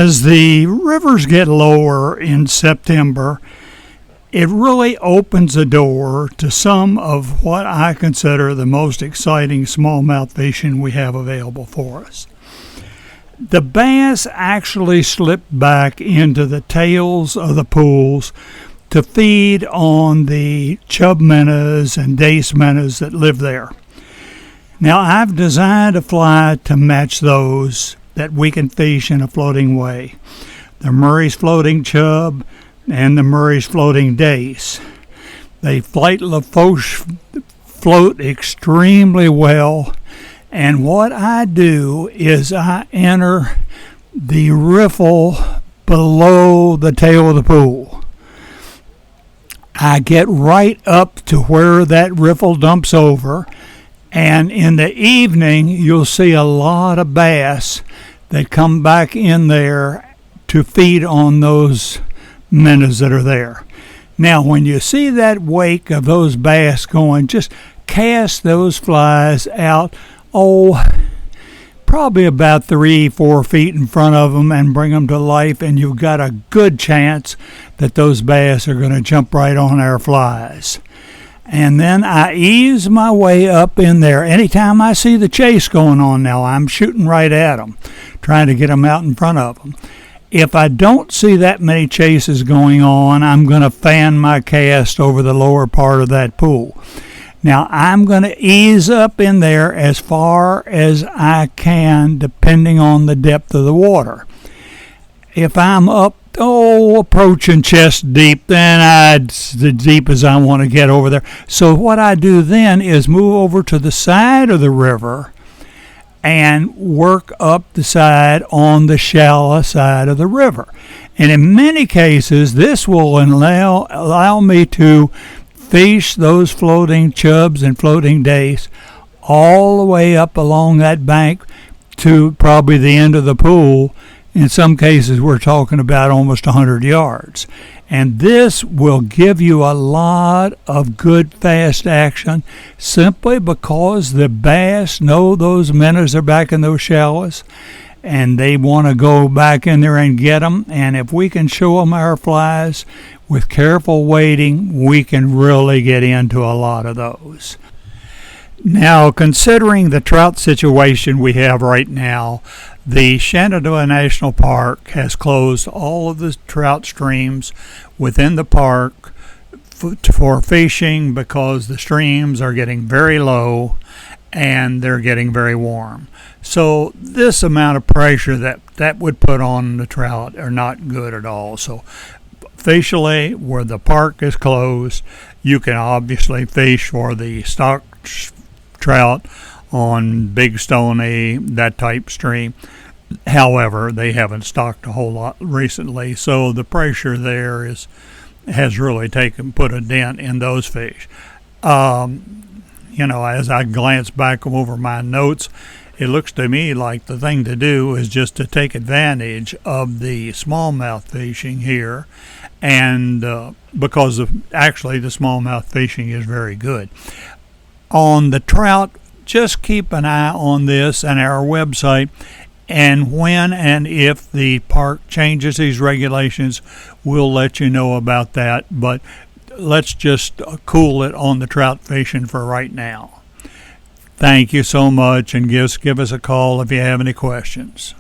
As the rivers get lower in September, it really opens the door to some of what I consider the most exciting smallmouth fishing we have available for us. The bass actually slip back into the tails of the pools to feed on the chub minnows and dace minnows that live there. Now, I've designed a fly to match those that we can fish in a floating way. The Murray's floating chub and the Murray's floating dace. They float extremely well, and what I do is I enter the riffle below the tail of the pool. I get right up to where that riffle dumps over, and in the evening you'll see a lot of bass that come back in there to feed on those minnows that are there. Now, when you see that wake of those bass going, just cast those flies out, probably about 3-4 feet in front of them, and bring them to life, and you've got a good chance that those bass are going to jump right on our flies. And then I ease my way up in there. Anytime I see the chase going on now, I'm shooting right at them, trying to get them out in front of them. If I don't see that many chases going on, I'm going to fan my cast over the lower part of that pool. Now, I'm going to ease up in there as far as I can, depending on the depth of the water. If I'm up, approaching chest deep, then it's the deep as I want to get over there. So what I do then is move over to the side of the river and work up the side on the shallow side of the river. And in many cases, this will allow me to fish those floating chubs and floating dace all the way up along that bank to probably the end of the pool. In some cases, we're talking about almost 100 yards. And this will give you a lot of good fast action simply because the bass know those minnows are back in those shallows and they want to go back in there and get them. And if we can show them our flies with careful wading, we can really get into a lot of those. Now, considering the trout situation we have right now, the Shenandoah National Park has closed all of the trout streams within the park for fishing because the streams are getting very low and they're getting very warm. So this amount of pressure that would put on the trout are not good at all. So officially, where the park is closed, you can obviously fish for the stock trout on Big Stony, that type stream. However, they haven't stocked a whole lot recently, so the pressure there has really put a dent in those fish. As I glance back over my notes, it looks to me like the thing to do is just to take advantage of the smallmouth fishing here, and because actually the smallmouth fishing is very good. On the trout, just keep an eye on this and our website, and when and if the park changes these regulations, we'll let you know about that. But let's just cool it on the trout fishing for right now. Thank you so much, and give us a call if you have any questions.